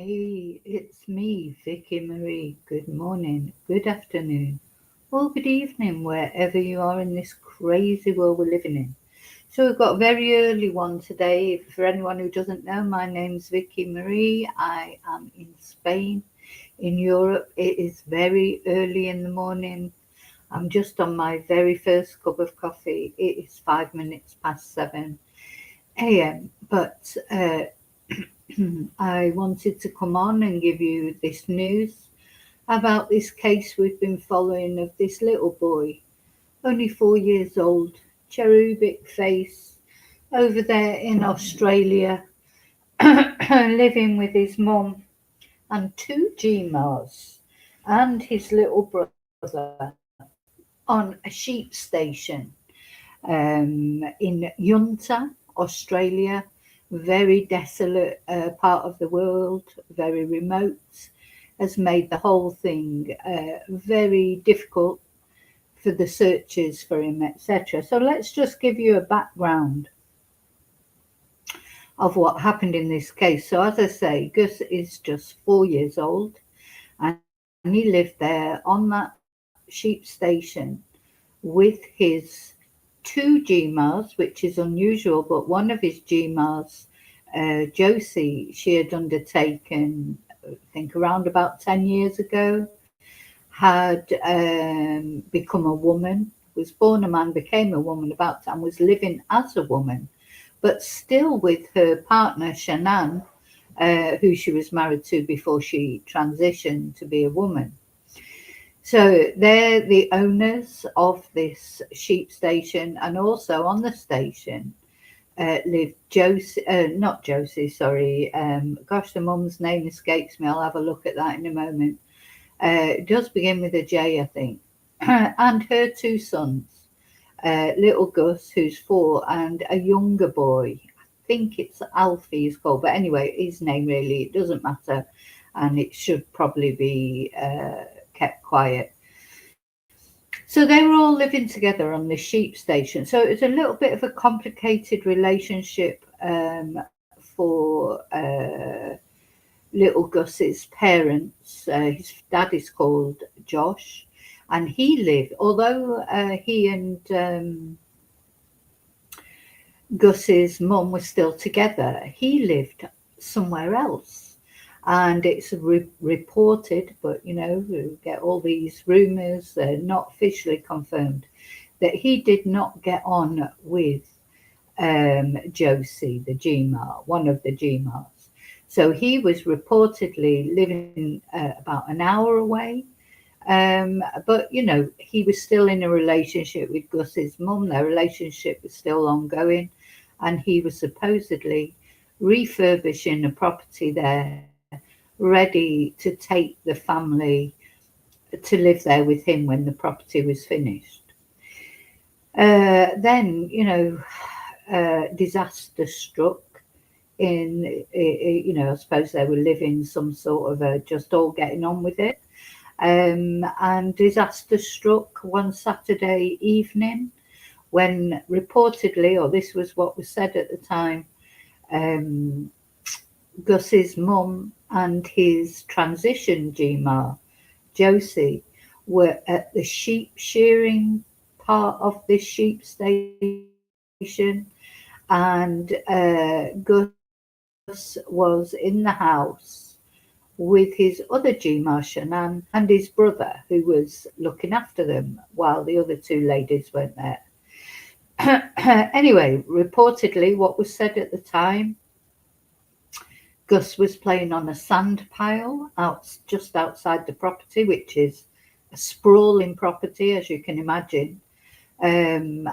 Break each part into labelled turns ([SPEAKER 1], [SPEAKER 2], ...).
[SPEAKER 1] Hey, it's me, Vicky Marie. Good morning, good afternoon, or good evening, wherever you are in this crazy world we're living in. So we've got a very early one today. For anyone who doesn't know, my name's Vicky Marie. I am in Spain, in Europe. It is very early in the morning. I'm just on my very first cup of coffee. It is 5 minutes past 7 a.m. But I wanted to come on and give you this news about this case we've been following of this little boy, only 4 years old, cherubic face, over there in Australia, living with his mum and two GMAs and his little brother on a sheep station in Yunta, Australia, very desolate part of the world, very remote, has made the whole thing very difficult for the searches for him, etc. So let's just give you a background of what happened in this case. So, as I say, Gus is just 4 years old and he lived there on that sheep station with his two GMAs, which is unusual, but one of his GMAs, Josie, she had undertaken, I think around about 10 years ago, had become a woman, was born a man, became a woman about and was living as a woman, but still with her partner, Shanann, who she was married to before she transitioned to be a woman. So they're the owners of this sheep station, and also on the station lived Josie, not Josie, sorry. Gosh, the mum's name escapes me. I'll have a look at that in a moment. It does begin with a J, I think. And her two sons, little Gus, who's 4, and a younger boy. I think it's Alfie he's called, but anyway, his name really, it doesn't matter, and it should probably be kept quiet. So they were all living together on the sheep station. So it was a little bit of a complicated relationship for little Gus's parents. His dad is called Josh, and he lived, although he and Gus's mum were still together, he lived somewhere else. And it's reported, but we get all these rumours, they're not officially confirmed, that he did not get on with Josie, the GMA, one of the GMAs. So he was reportedly living about an hour away. But he was still in a relationship with Gus's mum. Their relationship was still ongoing, and he was supposedly refurbishing a property there, ready to take the family to live there with him when the property was finished. Then, disaster struck. I suppose they were living some sort of just all getting on with it. And disaster struck one Saturday evening when reportedly, or this was what was said at the time, Gus's mum and his transition GMA, Josie, were at the sheep shearing part of this sheep station, and Gus was in the house with his other GMA, Shanann, and his brother, who was looking after them while the other two ladies weren't there. Anyway, reportedly, what was said at the time, Gus was playing on a sand pile just outside the property, which is a sprawling property, as you can imagine. And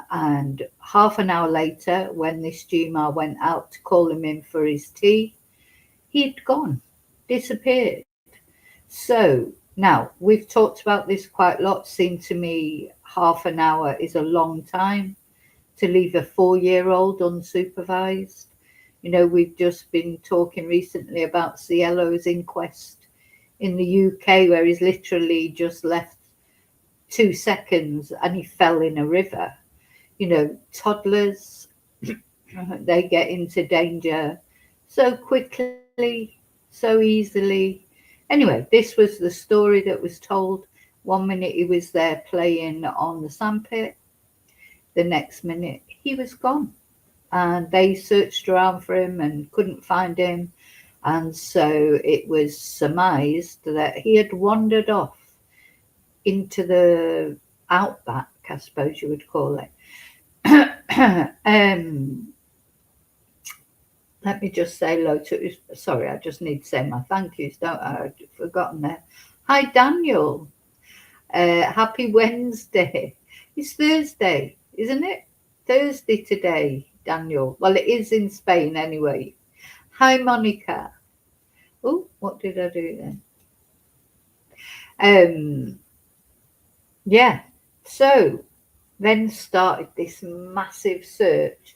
[SPEAKER 1] half an hour later, when this GMA went out to call him in for his tea, he'd gone, disappeared. So now we've talked about this quite a lot. Seemed to me half an hour is a long time to leave a 4-year-old unsupervised. We've just been talking recently about Cielo's inquest in the UK, where he's literally just left 2 seconds and he fell in a river. Toddlers, they get into danger so quickly. so easily. Anyway, this was the story that was told. One minute he was there playing on the sandpit, the next minute he was gone. And they searched around for him and couldn't find him. And so it was surmised that he had wandered off into the outback, I suppose you would call it. Let me just say hello to, sorry, I just need to say my thank yous, don't I? I'd forgotten that. Hi, Daniel. Happy Wednesday. It's Thursday, isn't it? Thursday today, Daniel. Well, it is in Spain anyway. Hi, Monica. Oh, what did I do then? Yeah. So then started this massive search.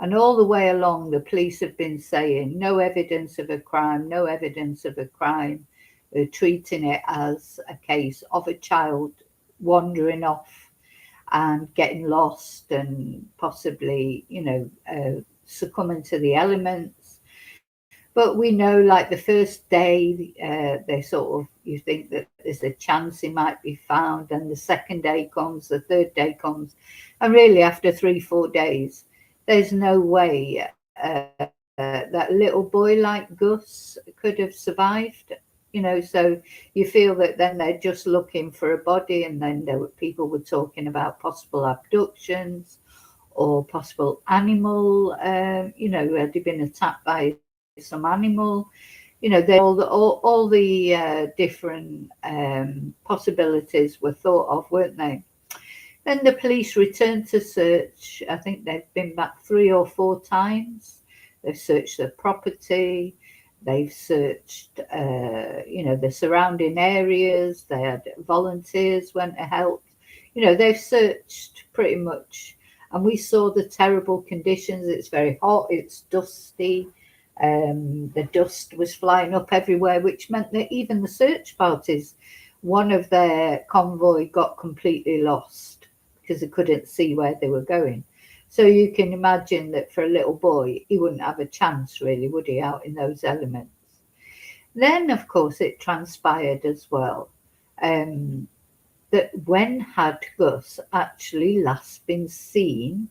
[SPEAKER 1] And all the way along, the police have been saying no evidence of a crime, no evidence of a crime. They're treating it as a case of a child wandering off and getting lost and possibly, succumbing to the elements. But we know, like the first day, they sort of, you think that there's a chance he might be found, and the second day comes, the third day comes, and really after 3-4 days, there's no way that little boy like Gus could have survived. So you feel that then they're just looking for a body, and then people were talking about possible abductions or possible animal, had he been attacked by some animal, all the different possibilities were thought of, weren't they? Then the police returned to search. I think they've been back 3 or 4 times. They've searched the property. They've searched, the surrounding areas. They had volunteers went to help. They've searched pretty much. And we saw the terrible conditions. It's very hot. It's dusty. The dust was flying up everywhere, which meant that even the search parties, one of their convoy got completely lost because they couldn't see where they were going. So you can imagine that for a little boy, he wouldn't have a chance really, would he, out in those elements? Then, of course, it transpired as well that when had Gus actually last been seen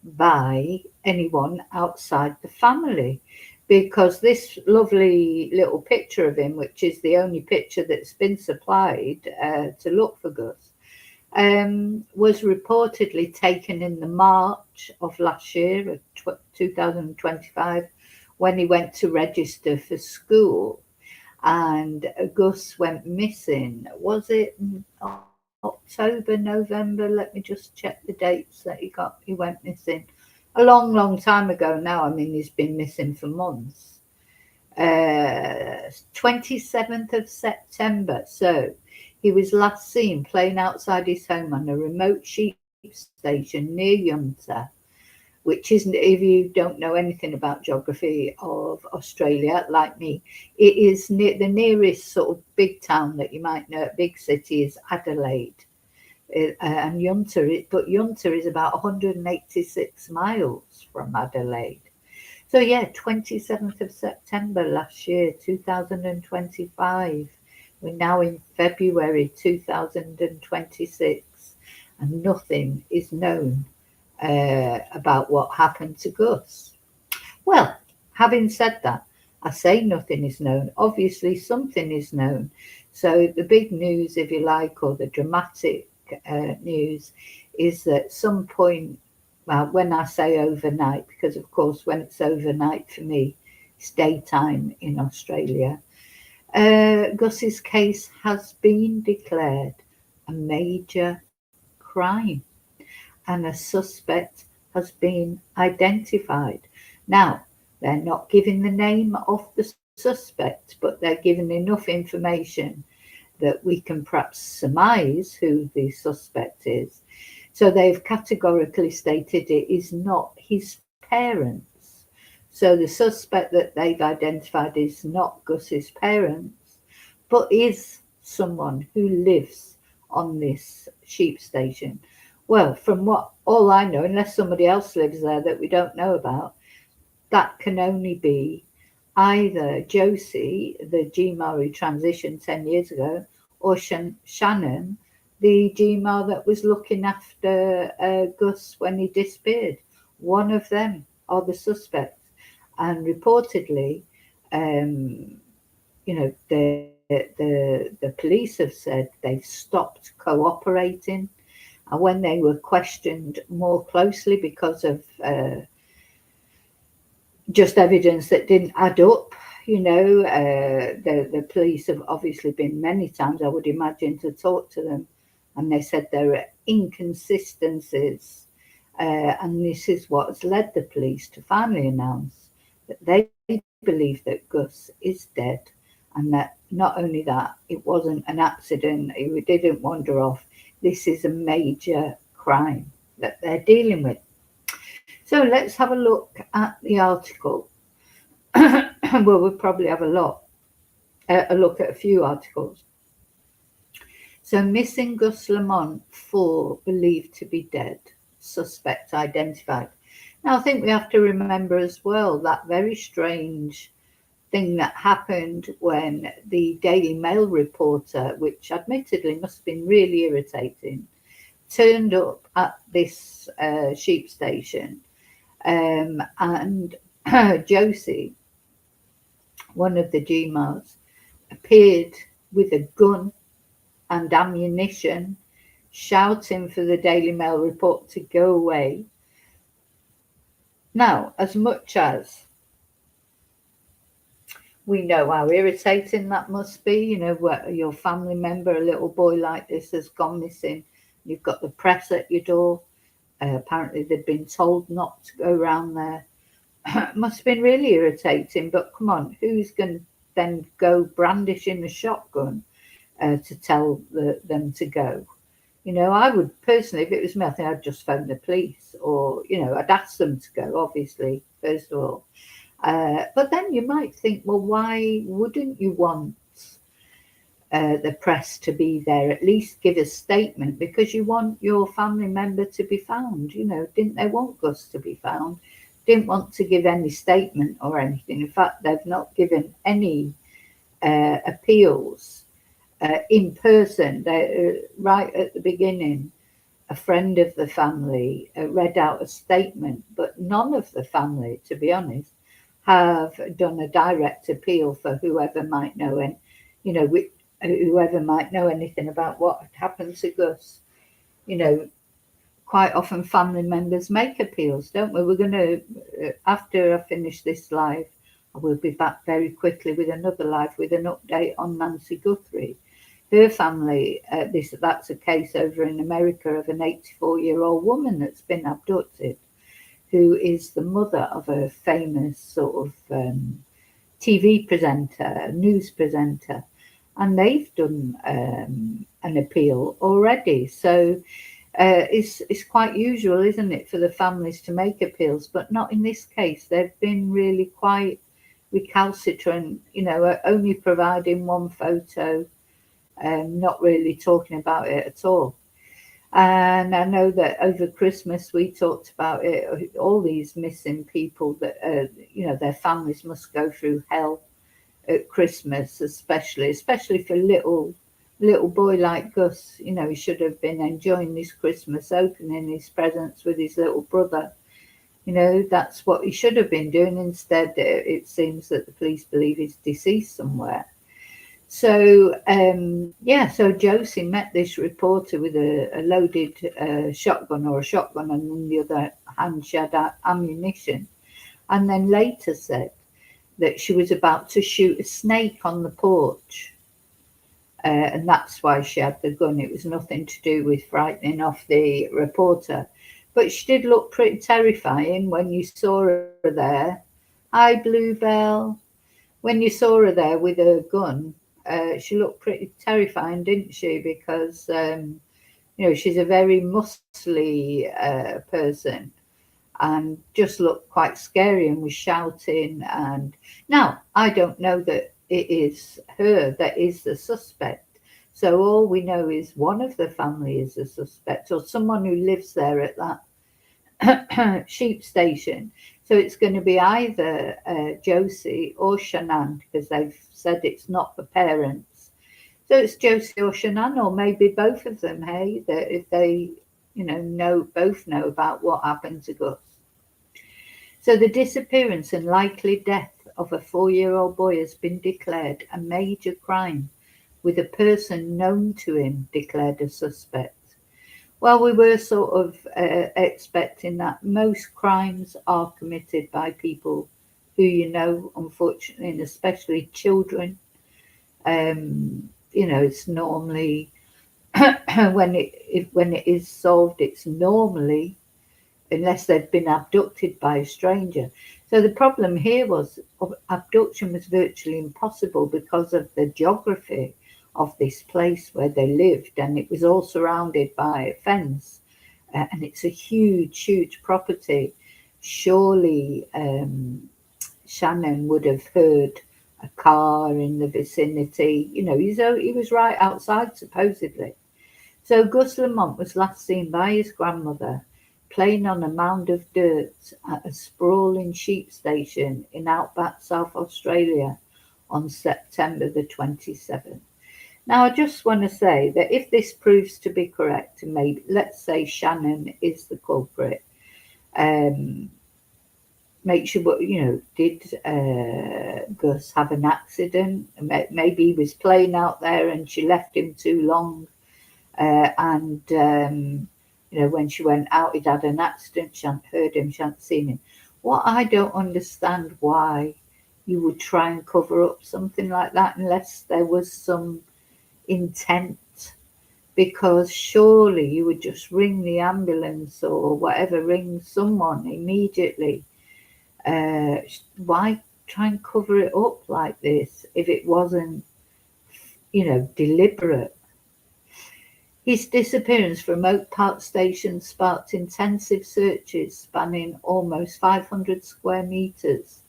[SPEAKER 1] by anyone outside the family? Because this lovely little picture of him, which is the only picture that's been supplied to look for Gus, was reportedly taken in the March of last year, 2025, when he went to register for school. And Gus went missing. Was it October, November? Let me just check the dates that he went missing. A long, long time ago now. I mean, he's been missing for months. 27th of September. So he was last seen playing outside his home on a remote sheep station near Yunta, which isn't, if you don't know anything about geography of Australia, like me, it is near the nearest sort of big town that you might know, big city is Adelaide. And Yunta is about 186 miles from Adelaide. So yeah, 27th of September last year, 2025. We're now in February 2026, and nothing is known about what happened to Gus. Well, having said that, I say nothing is known. Obviously, something is known. So the big news, if you like, or the dramatic news, is that at some point, well, when I say overnight, because of course when it's overnight for me, it's daytime in Australia, Gus's case has been declared a major crime and a suspect has been identified. Now, they're not giving the name of the suspect, but they're giving enough information that we can perhaps surmise who the suspect is. So they've categorically stated it is not his parents. So the suspect that they've identified is not Gus's parents, but is someone who lives on this sheep station. Well, from what all I know, unless somebody else lives there that we don't know about, that can only be either Josie, the Gmail who transitioned 10 years ago, or Shannon, the Gmail that was looking after Gus when he disappeared. One of them are the suspects. And reportedly, the police have said they've stopped cooperating. And when they were questioned more closely because of just evidence that didn't add up. The police have obviously been many times, I would imagine, to talk to them, and they said there are inconsistencies, and this is what has led the police to finally announce that they believe that Gus is dead, and that not only that, it wasn't an accident, he didn't wander off. This is a major crime that they're dealing with. So let's have a look at the article. Well, we'll probably have a look at a few articles. So, missing Gus Lamont, 4 believed to be dead, suspect identified. Now, I think we have to remember as well that very strange thing that happened when the Daily Mail reporter, which admittedly must have been really irritating, turned up at this sheep station, and Josie, one of the Gmails, appeared with a gun and ammunition, shouting for the Daily Mail report to go away. Now, as much as we know how irritating that must be, where your family member, a little boy like this, has gone missing, you've got the press at your door, apparently they've been told not to go around there. Must have been really irritating, but come on, who's going to then go brandishing a shotgun to tell them to go? I would personally, if it was me, I think I'd just phone the police, or I'd ask them to go, obviously, first of all. But then you might think, well, why wouldn't you want the press to be there, at least give a statement, because you want your family member to be found? Didn't they want Gus to be found? Didn't want to give any statement or anything. In fact, they've not given any appeals in person. Right at the beginning, a friend of the family read out a statement, but none of the family, to be honest, have done a direct appeal for whoever might know, and whoever might know anything about what had happened to Gus. Quite often family members make appeals, don't we? We're going to, after I finish this live, I will be back very quickly with another live with an update on Nancy Guthrie. Her family, that's a case over in America of an 84-year-old woman that's been abducted, who is the mother of a famous sort of TV presenter, news presenter, and they've done an appeal already. So it's quite usual, isn't it, for the families to make appeals, but not in this case. They've been really quite recalcitrant, only providing one photo, not really talking about it at all. And I know that over Christmas we talked about it, all these missing people that, their families must go through hell at Christmas, especially for little boy like Gus. He should have been enjoying this Christmas, opening his presents with his little brother. That's what he should have been doing. Instead, it seems that the police believe he's deceased somewhere. So, so Josie met this reporter with a loaded shotgun, and on the other hand she had ammunition, and then later said that she was about to shoot a snake on the porch. And that's why she had the gun. It was nothing to do with frightening off the reporter. But she did look pretty terrifying when you saw her there. Hi, Bluebell. When you saw her there with her gun, she looked pretty terrifying, didn't she? Because, she's a very muscly person and just looked quite scary and was shouting. And now, I don't know that it is her that is the suspect. So all we know is one of the family is a suspect, or someone who lives there at that sheep station. So it's going to be either Josie or Shannon, because they've said it's not for parents. So it's Josie or Shannon, or maybe both of them. Hey, that if they, both know about what happened to Gus. So the disappearance and likely death of a 4-year-old boy has been declared a major crime, with a person known to him declared a suspect. Well, we were sort of expecting that. Most crimes are committed by people who unfortunately, and especially children. It's normally when it is solved, it's normally, unless they've been abducted by a stranger. So the problem here was abduction was virtually impossible because of the geography of this place where they lived, and it was all surrounded by a fence, and it's a huge property. Surely Shannon would have heard a car in the vicinity. He was right outside supposedly. So Gus Lamont was last seen by his grandmother playing on a mound of dirt at a sprawling sheep station in outback South Australia on September the 27th. Now, I just want to say that if this proves to be correct, and maybe let's say Shannon is the culprit, make sure, did Gus have an accident? Maybe he was playing out there and she left him too long. When she went out, he'd had an accident. She hadn't heard him, she hadn't seen him. What I don't understand, why you would try and cover up something like that unless there was some intent, because surely you would just ring the ambulance or whatever, ring someone immediately. Why try and cover it up like this if it wasn't, deliberate? His disappearance from Oak Park Station sparked intensive searches spanning almost 500 square metres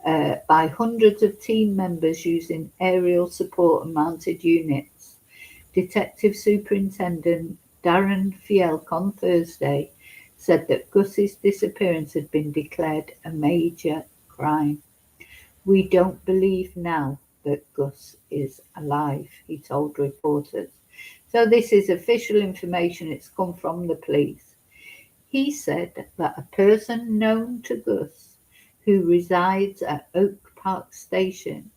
[SPEAKER 1] by hundreds of team members using aerial support and mounted units. Detective Superintendent Darren Fielk on Thursday said that Gus's disappearance had been declared a major crime. "We don't believe now that Gus is alive," he told reporters. So this is official information. It's come from the police. He said that a person known to Gus, who resides at Oak Park Station,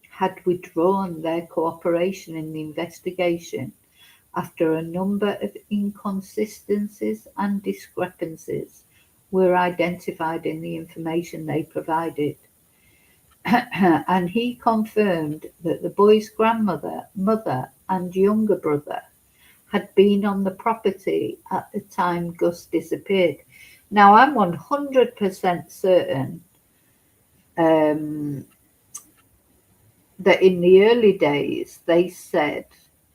[SPEAKER 1] had withdrawn their cooperation in the investigation after a number of inconsistencies and discrepancies were identified in the information they provided. And he confirmed that the boy's grandmother, mother, and younger brother had been on the property at the time Gus disappeared. Now, I'm 100% certain that in the early days they said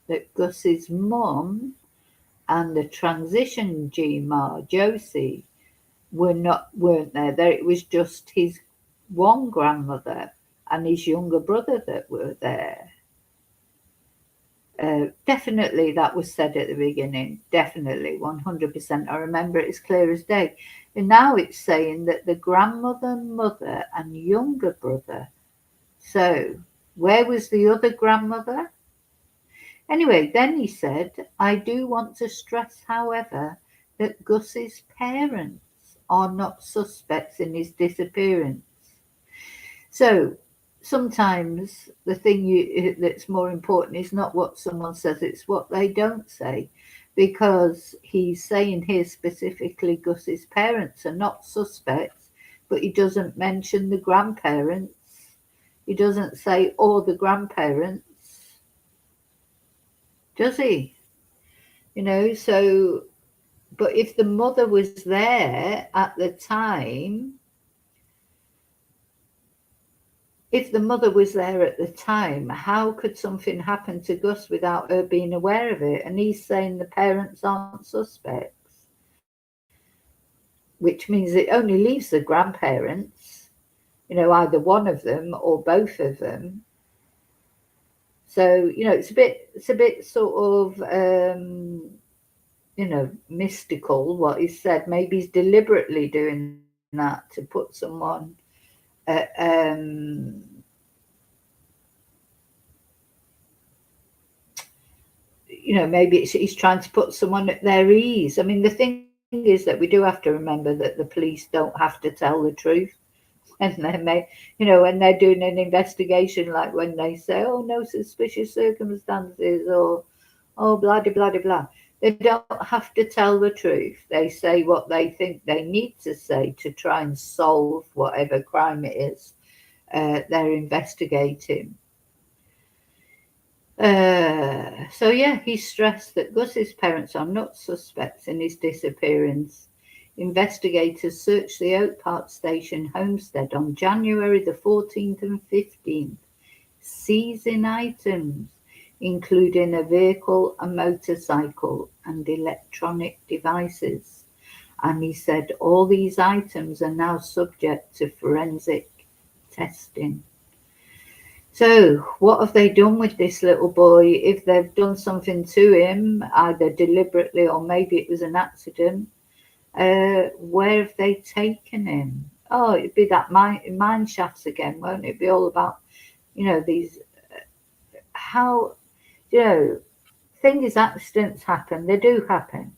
[SPEAKER 1] that Gus's mum and the transition GMA, Josie, weren't there. It was just his one grandmother and his younger brother that were there. Definitely that was said at the beginning. Definitely, 100%. I remember it as clear as day. And now it's saying that the grandmother, mother, and younger brother. So where was the other grandmother? Anyway, then he said, "I do want to stress, however, that Gus's parents are not suspects in his disappearance." So sometimes the thing that's more important is not what someone says, it's what they don't say, because he's saying here specifically Gus's parents are not suspects, but he doesn't mention the grandparents. He doesn't say or the grandparents, does he? So, but if the mother was there at the time, how could something happen to Gus without her being aware of it? And he's saying the parents aren't suspects, which means it only leaves the grandparents, either one of them or both of them. So, it's a bit sort of, mystical what he said. Maybe he's deliberately doing that to put someone maybe he's trying to put someone at their ease. I mean, the thing is that we do have to remember that the police don't have to tell the truth. And when they're doing an investigation, like when they say, "Oh, no suspicious circumstances," or "Oh, blah de blah de blah," they don't have to tell the truth. They say what they think they need to say to try and solve whatever crime it is they're investigating. So yeah, he stressed that Gus's parents are not suspects in his disappearance. Investigators searched the Oak Park Station homestead on January the 14th and 15th, seizing items including a vehicle, a motorcycle, and electronic devices. And he said all these items are now subject to forensic testing. So what have they done with this little boy? If they've done something to him, either deliberately or maybe it was an accident, where have they taken him? Oh, it'd be that mine shafts again, won't it? Be all about, these, how, thing is, accidents happen. They do happen.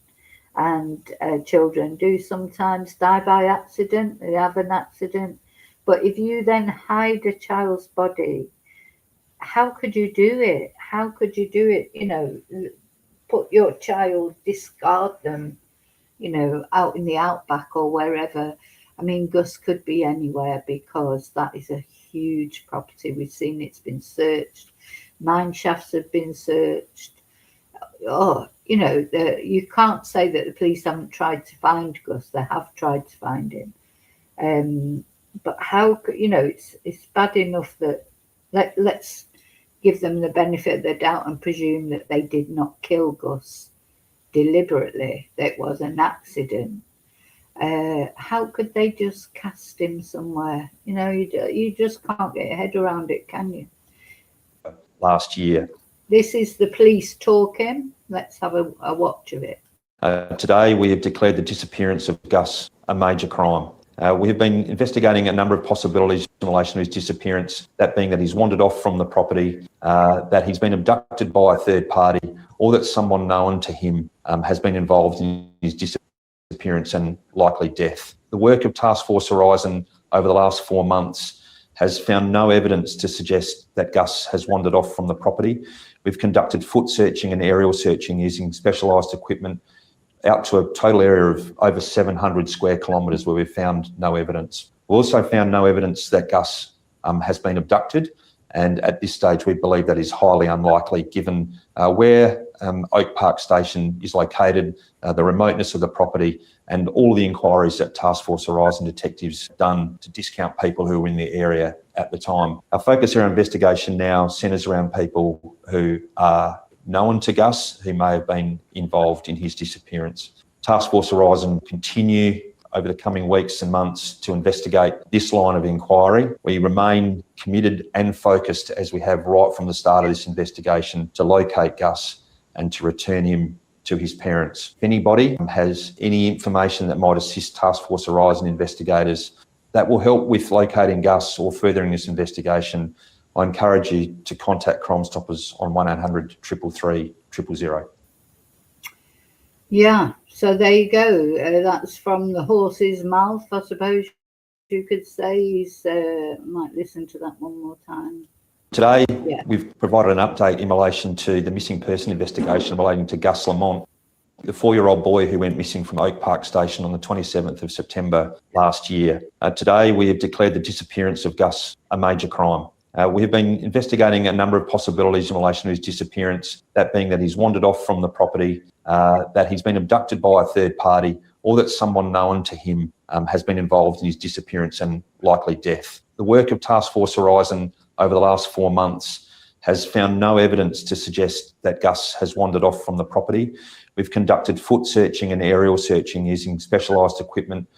[SPEAKER 1] And children do sometimes die by accident. They have an accident. But if you then hide a child's body, how could you do it? How could you do it? Put your child, discard them, out in the outback or wherever. I mean, Gus could be anywhere because that is a huge property. We've seen it's been searched. Mine shafts have been searched. Oh, you can't say that the police haven't tried to find Gus. They have tried to find him. But how, it's bad enough that let's give them the benefit of the doubt and presume that they did not kill Gus deliberately, that it was an accident. How could they just cast him somewhere? You just can't get your head around it, can you?
[SPEAKER 2] Last year.
[SPEAKER 1] This is the police talking. Let's have a watch of it.
[SPEAKER 2] Today we have declared the disappearance of Gus a major crime. We have been investigating a number of possibilities in relation to his disappearance, that being that he's wandered off from the property, that he's been abducted by a third party, or that someone known to him has been involved in his disappearance and likely death. The work of Task Force Horizon over the last 4 months has found no evidence to suggest that Gus has wandered off from the property. We've conducted foot searching and aerial searching using specialised equipment out to a total area of over 700 square kilometres where we've found no evidence. We also found no evidence that Gus has been abducted, and at this stage we believe that is highly unlikely given where Oak Park Station is located, the remoteness of the property, and all the inquiries that Task Force Horizon detectives have done to discount people who were in the area at the time. Our focus of our investigation now centres around people who are known to Gus, who may have been involved in his disappearance. Task Force Horizon continue over the coming weeks and months to investigate this line of inquiry. We remain committed and focused, as we have right from the start of this investigation, to locate Gus and to return him to his parents. If anybody has any information that might assist Task Force Horizon investigators that will help with locating Gus or furthering this investigation, I encourage you to contact Crime Stoppers on 1800 333 000.
[SPEAKER 1] Yeah, so there you go. That's from the horse's mouth, I suppose you could say. He's might listen to that one more time.
[SPEAKER 2] Today, we've provided an update in relation to the missing person investigation relating to Gus Lamont, the 4-year-old boy who went missing from Oak Park Station on the 27th of September last year. Today, we have declared the disappearance of Gus a major crime. We have been investigating a number of possibilities in relation to his disappearance, that being that he's wandered off from the property, that he's been abducted by a third party, or that someone known to him has been involved in his disappearance and likely death. The work of Task Force Horizon over the last 4 months has found no evidence to suggest that Gus has wandered off from the property. We've conducted foot searching and aerial searching using specialised equipment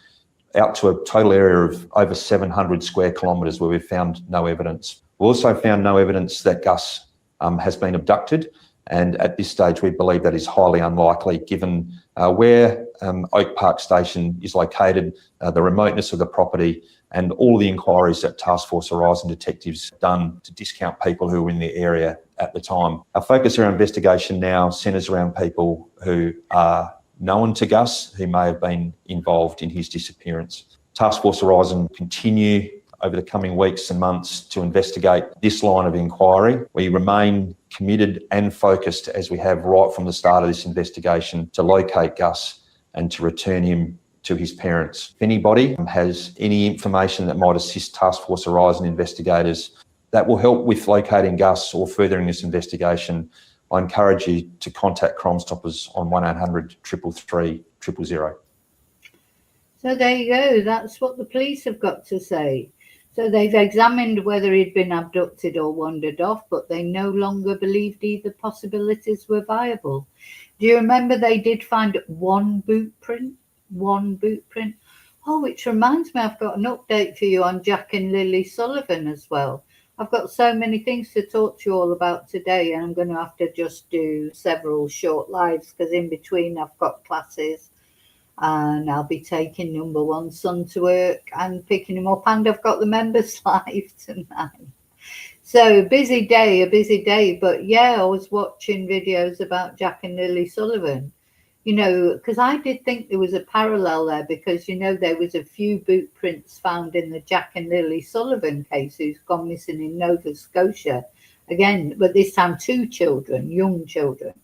[SPEAKER 2] out to a total area of over 700 square kilometres where we've found no evidence. We also found no evidence that Gus has been abducted, and at this stage we believe that is highly unlikely given Where Oak Park Station is located, the remoteness of the property, and all the inquiries that Task Force Horizon detectives have done to discount people who were in the area at the time. Our focus of our investigation now centres around people who are known to Gus, who may have been involved in his disappearance. Task Force Horizon continue over the coming weeks and months to investigate this line of inquiry. We remain committed and focused, as we have right from the start of this investigation, to locate Gus and to return him to his parents. If anybody has any information that might assist Task Force Horizon investigators that will help with locating Gus or furthering this investigation, I encourage you to contact Crime Stoppers on 1800 333 000.
[SPEAKER 1] So there you go. That's what the police have got to say. So they've examined whether he'd been abducted or wandered off, but they no longer believed either possibilities were viable. Do you remember they did find one boot print? One boot print. Oh, which reminds me, I've got an update for you on Jack and Lily Sullivan as well. I've got so many things to talk to you all about today, and I'm going to have to just do several short lives because in between I've got classes and I'll be taking number one son to work and picking him up, and I've got the members live tonight. So a busy day, but yeah, I was watching videos about Jack and Lily Sullivan, you know, because I did think there was a parallel there because, you know, there was a few boot prints found in the Jack and Lily Sullivan case who's gone missing in Nova Scotia again, but this time 2 children, young children.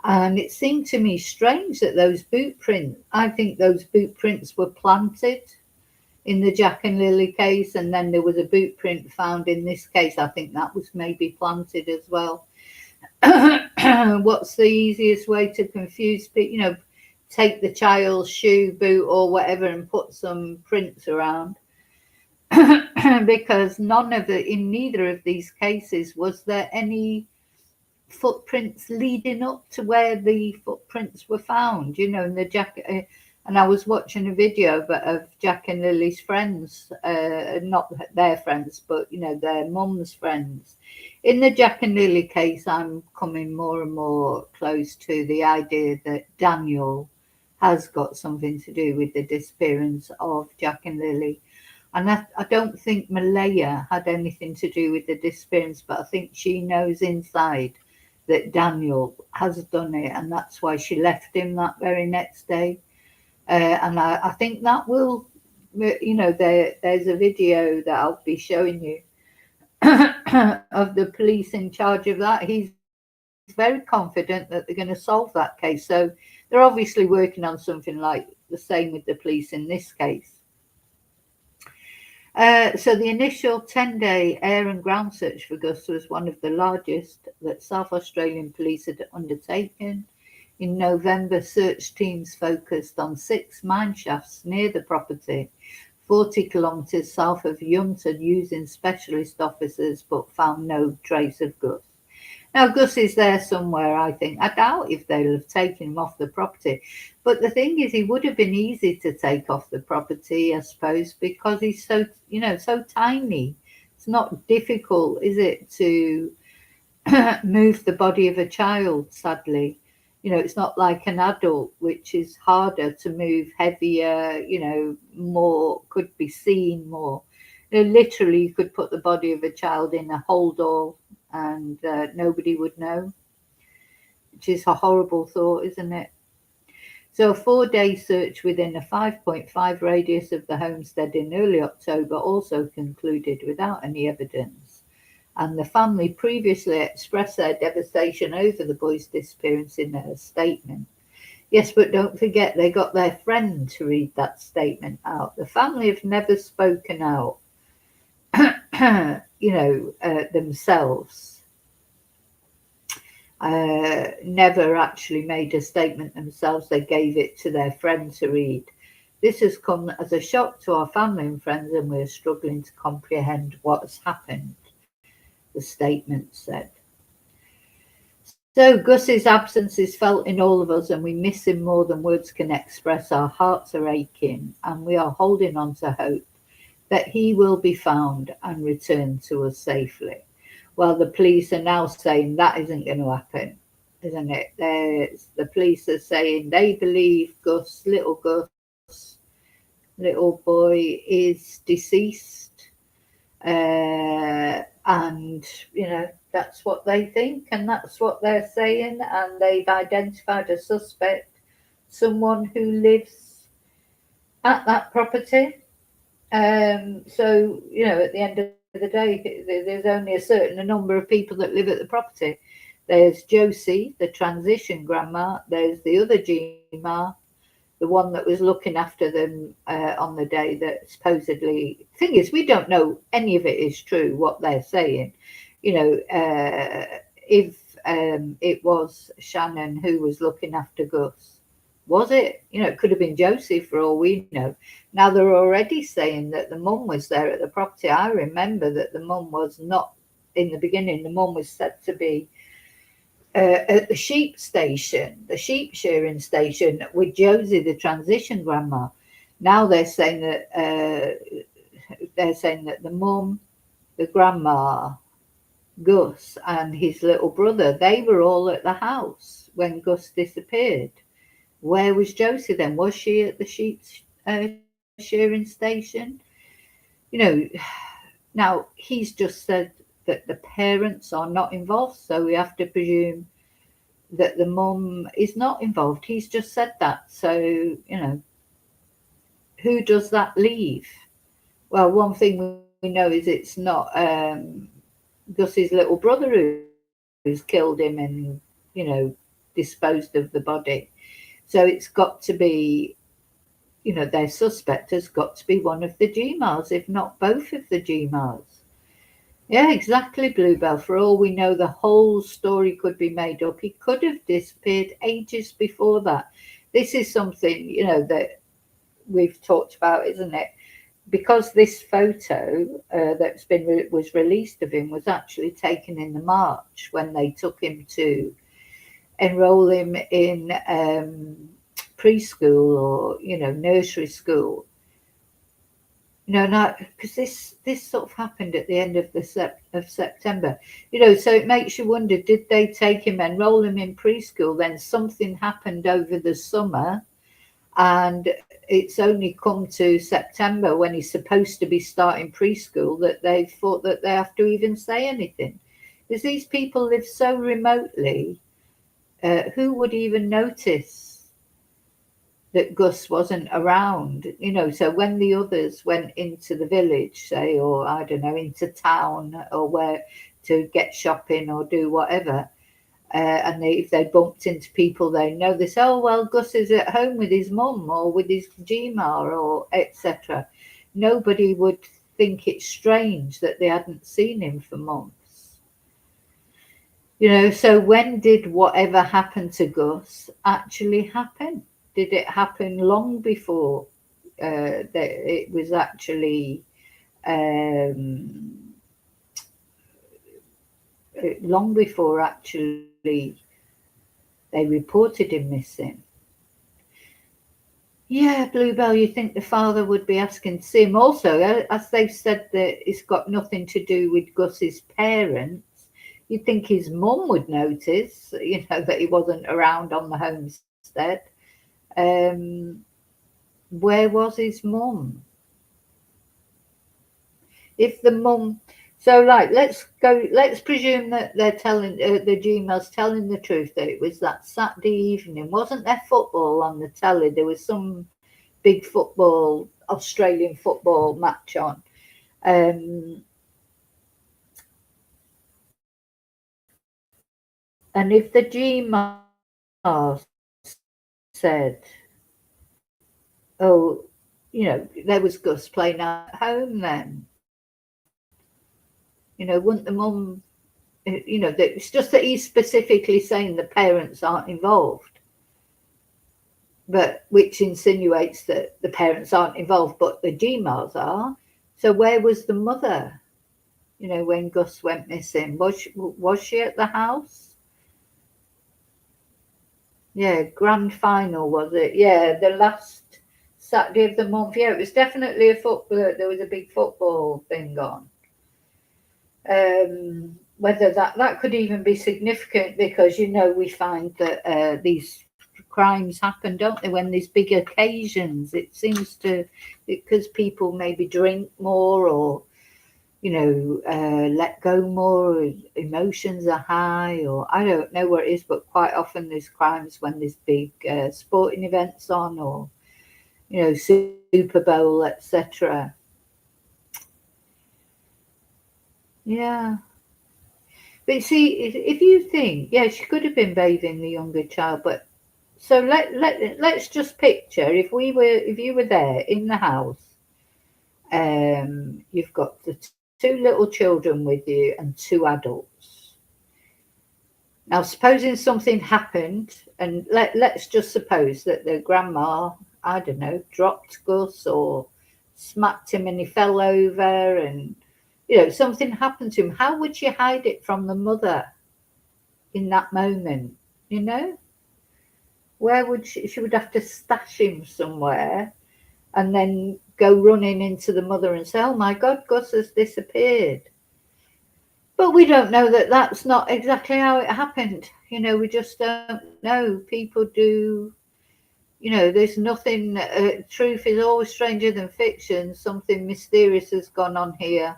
[SPEAKER 1] And it seemed to me strange that those boot prints, I think those boot prints were planted in the Jack and Lily case, and then there was a boot print found in this case. I think that was maybe planted as well. What's the easiest way to confuse people? You know, take the child's shoe, boot, or whatever and put some prints around. Because in neither of these cases was there any footprints leading up to where the footprints were found, you know, in the Jack. And I was watching a video of Jack and Lily's friends, not their friends, but, you know, their mum's friends. In the Jack and Lily case, I'm coming more and more close to the idea that Daniel has got something to do with the disappearance of Jack and Lily. And I don't think Malaya had anything to do with the disappearance, but I think she knows inside that Daniel has done it, and that's why she left him that very next day. And I think that will, you know, there's a video that I'll be showing you of the police in charge of that. He's very confident that they're going to solve that case. So they're obviously working on something like the same with the police in this case. So the initial 10-day air and ground search for Gus was one of the largest that South Australian police had undertaken. In November, search teams focused on 6 mine shafts near the property, 40 kilometres south of Yunta, using specialist officers, but found no trace of Gus. Now, Gus is there somewhere, I think. I doubt if they'll have taken him off the property. But the thing is, he would have been easy to take off the property, I suppose, because he's so, you know, so tiny. It's not difficult, is it, to move the body of a child, sadly. You know, it's not like an adult, which is harder to move, heavier, you know, more, could be seen more. You know, literally, you could put the body of a child in a hold-all and nobody would know, which is a horrible thought, isn't it? So a 4-day search within a 5.5 radius of the homestead in early October also concluded without any evidence. And the family previously expressed their devastation over the boy's disappearance in a statement. Yes, but don't forget, they got their friend to read that statement out. The family have never spoken out, you know, themselves. Never actually made a statement themselves. They gave it to their friend to read. This has come as a shock to our family and friends, and we're struggling to comprehend what has happened, the statement said. So Gus's absence is felt in all of us, and we miss him more than words can express. Our hearts are aching, and we are holding on to hope that he will be found and returned to us safely. Well, the police are now saying that isn't going to happen. isn't it? The police are saying they believe little boy is deceased, and that's what they think, and that's what they're saying, and they've identified a suspect, someone who lives at that property. So at the end of the day, there's only a certain number of people that live at the property. There's Josie, the transition grandma. There's the other Gma, the one that was looking after them on the day that supposedly. Thing is, we don't know any of it is true. What they're saying, if it was Shannon who was looking after Gus, was it? It could have been Josie for all we know. Now they're already saying that the mum was there at the property. I remember that the mum was not in the beginning. The mum was said to be at the sheep shearing station with Josie, the transition grandma. Now they're saying that the mum, the grandma, Gus, and his little brother, they were all at the house when Gus disappeared. Where was Josie then? Was she at the sheep shearing station? Now he's just said that the parents are not involved, so we have to presume that the mum is not involved. He's just said that. So, who does that leave? Well, one thing we know is it's not Gus's little brother who's killed him and, disposed of the body. So it's got to be, their suspect has got to be one of the Gmas, if not both of the Gmas. Yeah, exactly, Bluebell. For all we know, the whole story could be made up. He could have disappeared ages before that. This is something, that we've talked about, isn't it? Because this photo was released of him was actually taken in the March when they took him to enroll him in preschool or, nursery school. Because this sort of happened at the end of September, so it makes you wonder, did they take him, enroll him in preschool, then something happened over the summer, and it's only come to September when he's supposed to be starting preschool that they thought that they have to even say anything? Because these people live so remotely, who would even notice that Gus wasn't around, so when the others went into the village, say, or I don't know, into town or where to get shopping or do whatever, and if they bumped into people they know, they say, oh, well, Gus is at home with his mum or with his Gma or etc. Nobody would think it's strange that they hadn't seen him for months. So when did whatever happened to Gus actually happen? Did it happen long before that it was actually they reported him missing? Yeah, Bluebell, you think the father would be asking to see him? Also, as they've said that it's got nothing to do with Gus's parents, you'd think his mum would notice, that he wasn't around on the homestead. Where was his mum? If the mum, so let's presume that they're telling the Gma's telling the truth, that it was that Saturday evening. Wasn't there football on the telly? There was some big Australian football match on. And if the Gma said, oh, there was Gus playing at home then, wouldn't the mum, it's just that he's specifically saying the parents aren't involved, but which insinuates that the parents aren't involved, but the Gmas are. So where was the mother, when Gus went missing? Was she at the house? Yeah, grand final, was it? Yeah, the last Saturday of the month. Yeah, it was definitely there was a big football thing on. whether that could even be significant, because we find that these crimes happen, don't they, when there's big occasions. It seems to, because people maybe drink more, or let go more, or emotions are high, or I don't know what it is, but quite often there's crimes when there's big sporting events on, or Super Bowl, etc. Yeah. But see, if you think, yeah, she could have been bathing the younger child, but so let's just picture, if you were there in the house, you've got the two little children with you and two adults. Now, supposing something happened, and let's just suppose that the grandma, I don't know, dropped Gus or smacked him and he fell over, and something happened to him. How would she hide it from the mother in that moment? You know, where would she would have to stash him somewhere, and then go running into the mother and say, "Oh my God, Gus has disappeared." But we don't know that that's not exactly how it happened. We just don't know. People do, there's nothing, truth is always stranger than fiction. Something mysterious has gone on here.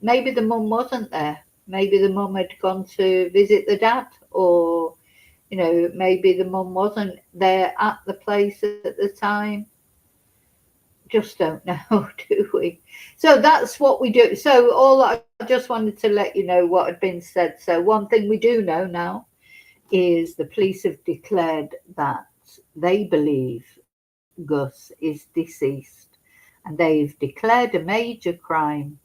[SPEAKER 1] Maybe the mum wasn't there. Maybe the mum had gone to visit the dad, or, maybe the mum wasn't there at the place at the time. Just don't know, do we? So that's what we do. So I just wanted to let you know what had been said. So one thing we do know now is the police have declared that they believe Gus is deceased, and they've declared a major crime,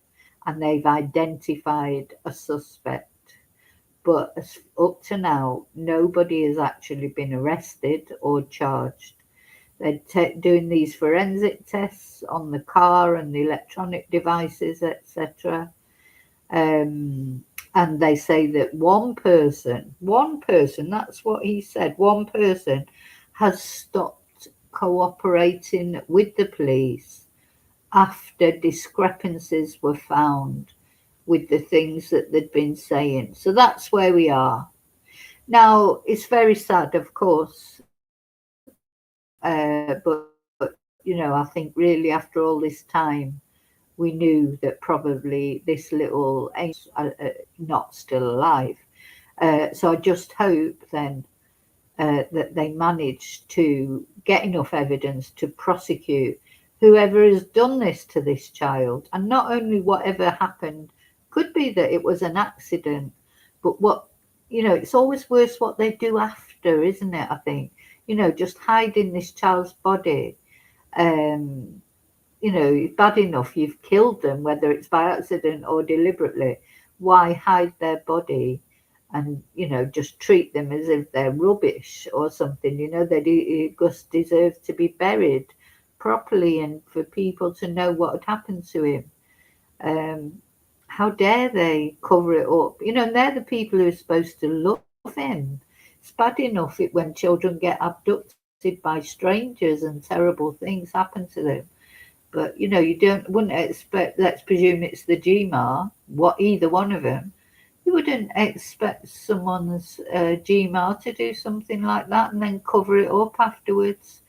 [SPEAKER 1] and they've identified a suspect. But up to now, nobody has actually been arrested or charged. They're doing these forensic tests on the car and the electronic devices, etc. And they say that one person, that's what he said, one person has stopped cooperating with the police after discrepancies were found with the things that they'd been saying. So that's where we are. Now, it's very sad, of course, but I think really after all this time, we knew that probably this little not still alive. So I just hope then that they manage to get enough evidence to prosecute whoever has done this to this child. And not only whatever happened, could be that it was an accident, but it's always worse what they do after, isn't it? I think, just hiding this child's body. Bad enough you've killed them, whether it's by accident or deliberately. Why hide their body and, just treat them as if they're rubbish or something? They just deserve to be buried properly and for people to know what had happened to him. How dare they cover it up? And they're the people who are supposed to love him. It's bad enough when children get abducted by strangers and terrible things happen to them. But you wouldn't expect. Let's presume it's the GMAR. Either one of them, you wouldn't expect someone's GMAR to do something like that and then cover it up afterwards.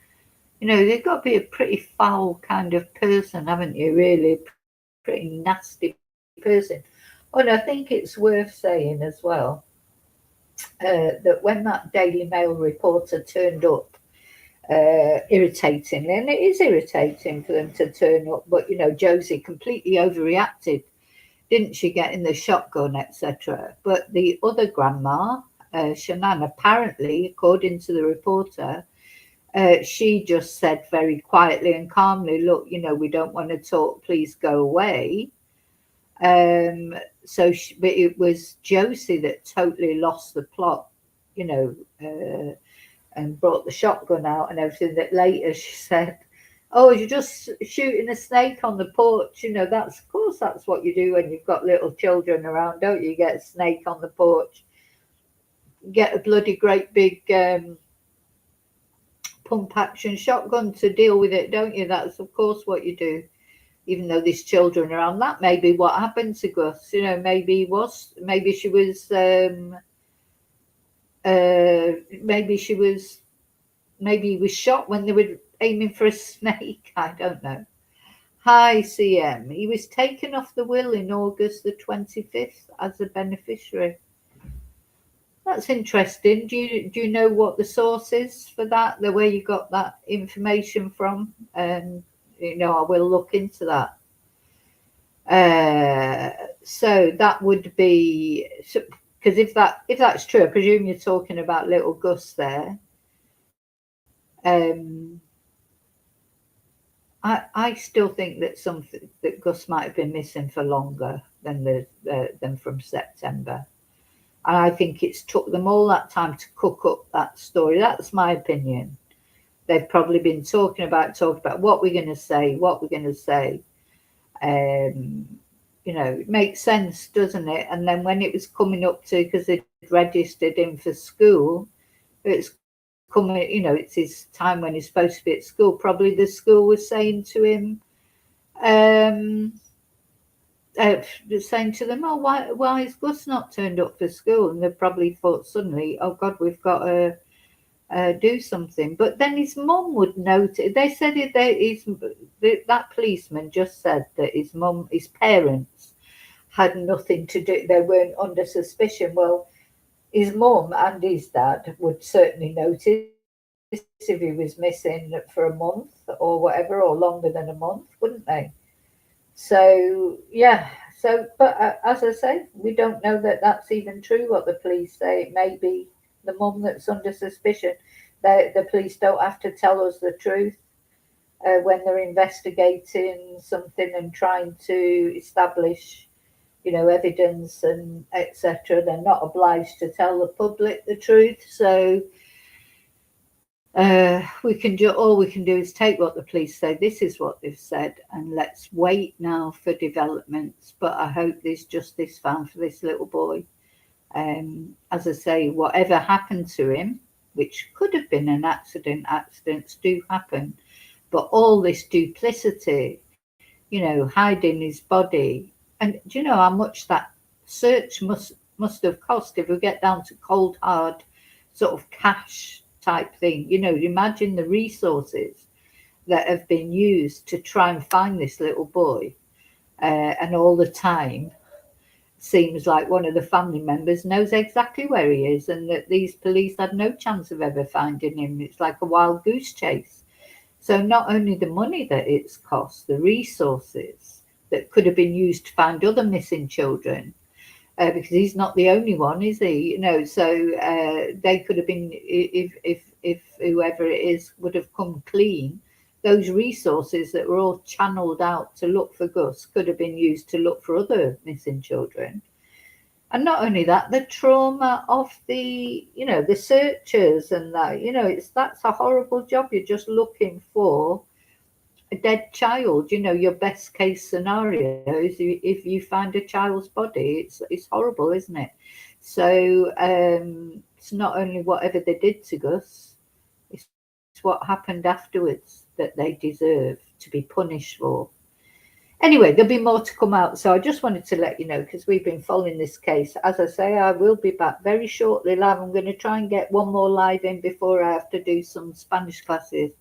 [SPEAKER 1] They've got to be a pretty foul kind of person, haven't you? Really, pretty nasty person. Oh, and I think it's worth saying as well that when that Daily Mail reporter turned up, irritatingly, and it is irritating for them to turn up, but Josie completely overreacted, didn't she, getting the shotgun, etc. But the other grandma, Shanann, apparently, according to the reporter, she just said very quietly and calmly, "Look, we don't want to talk, please go away." But it was Josie that totally lost the plot, and brought the shotgun out and everything. That later she said, "Oh, you're just shooting a snake on the porch." That's, of course, that's what you do when you've got little children around, don't you? You get a snake on the porch, get a bloody great big pump action shotgun to deal with it, don't you? That's, of course, what you do. even though there's children around. That may be what happened to Gus. You know, maybe he was maybe he was shot when they were aiming for a snake. I don't know. Hi, CM. He was taken off the will in August the 25th as a beneficiary. That's interesting. Do you know what the source is for that? The way you got that information from? You know, I will look into that. So that would be, because if that's true, I presume you're talking about little Gus there. I still think that Gus might have been missing for longer than from September. And I think it's took them all that time to cook up that story. That's my opinion. They've probably been talking about what we're going to say. You know, it makes sense, doesn't it? And then when it was coming up to, because they'd registered him for school, it's coming, you know, it's his time when he's supposed to be at school. Probably the school was saying to him, saying to them, oh, why is Gus not turned up for school? And they probably thought suddenly, oh God, we've got to do something. But then his mum would notice. They said that policeman just said that his parents had nothing to do. They weren't under suspicion. Well, his mum and his dad would certainly notice if he was missing for a month or whatever, or longer than a month, wouldn't they? So, yeah. So, but as I say, we don't know that that's even true, what the police say. It may be the mum that's under suspicion. The police don't have to tell us the truth when they're investigating something and trying to establish, you know, evidence and etc. They're not obliged to tell the public the truth. So all we can do is take what the police say. This is what they've said, and let's wait now for developments. But I hope there's justice found for this little boy. As I say, whatever happened to him, which could have been an accident, accidents do happen, but all this duplicity, you know, hiding his body, and do you know how much that search must have cost? If we get down to cold hard sort of cash type thing, you know, imagine the resources that have been used to try and find this little boy, and all the time seems like one of the family members knows exactly where he is, and that these police had no chance of ever finding him. It's like a wild goose chase. So not only the money that it's cost, the resources that could have been used to find other missing children, because he's not the only one, is he? You know, so they could have been, if whoever it is would have come clean, those resources that were all channeled out to look for Gus could have been used to look for other missing children. And not only that, the trauma of the, you know, the searchers and that, you know, that's a horrible job. You're just looking for a dead child. You know, your best case scenario is if you find a child's body. It's horrible, isn't it? So it's not only whatever they did to Gus, it's what happened afterwards that they deserve to be punished for. Anyway, there'll be more to come out. So I just wanted to let you know, because we've been following this case. As I say, I will be back very shortly live. I'm going to try and get one more live in before I have to do some Spanish classes,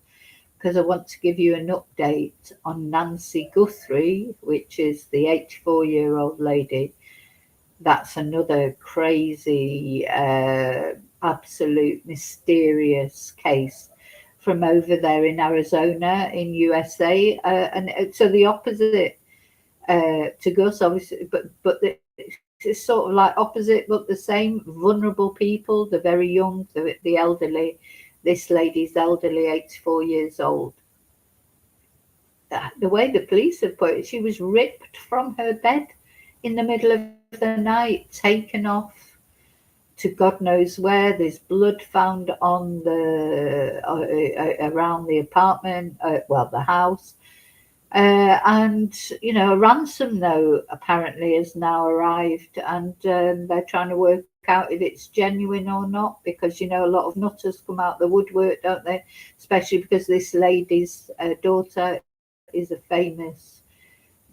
[SPEAKER 1] because I want to give you an update on Nancy Guthrie, which is the 84-year-old lady. That's another crazy, absolute mysterious case from over there in Arizona in USA, and so the opposite to Gus, obviously, but it's sort of like opposite but the same. Vulnerable people, the very young, the elderly. This lady's elderly, 84 years old. The way the police have put it, she was ripped from her bed in the middle of the night, taken off to God knows where. There's blood found on the around the apartment, the house, and you know, a ransom note apparently has now arrived, and they're trying to work out if it's genuine or not, because you know, a lot of nutters come out the woodwork, don't they? Especially because this lady's daughter is a famous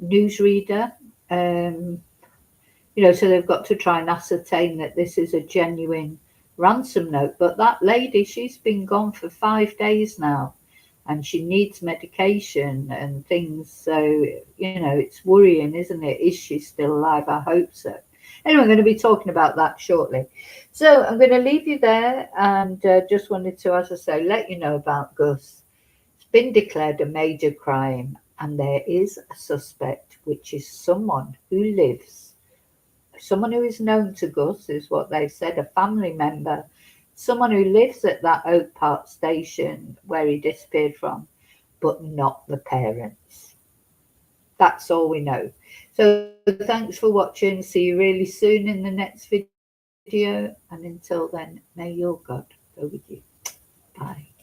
[SPEAKER 1] newsreader. You know, so they've got to try and ascertain that this is a genuine ransom note. But that lady, she's been gone for 5 days now, and she needs medication and things. So, you know, it's worrying, isn't it? Is she still alive? I hope so. Anyway, I'm going to be talking about that shortly. So I'm going to leave you there, and just wanted to, as I say, let you know about Gus. It's been declared a major crime, and there is a suspect, which is someone who is known to Gus, is what they've said, a family member, someone who lives at that Oak Park station where he disappeared from, but not the parents. That's all we know. So thanks for watching. See you really soon in the next video. And until then, may your God go with you. Bye.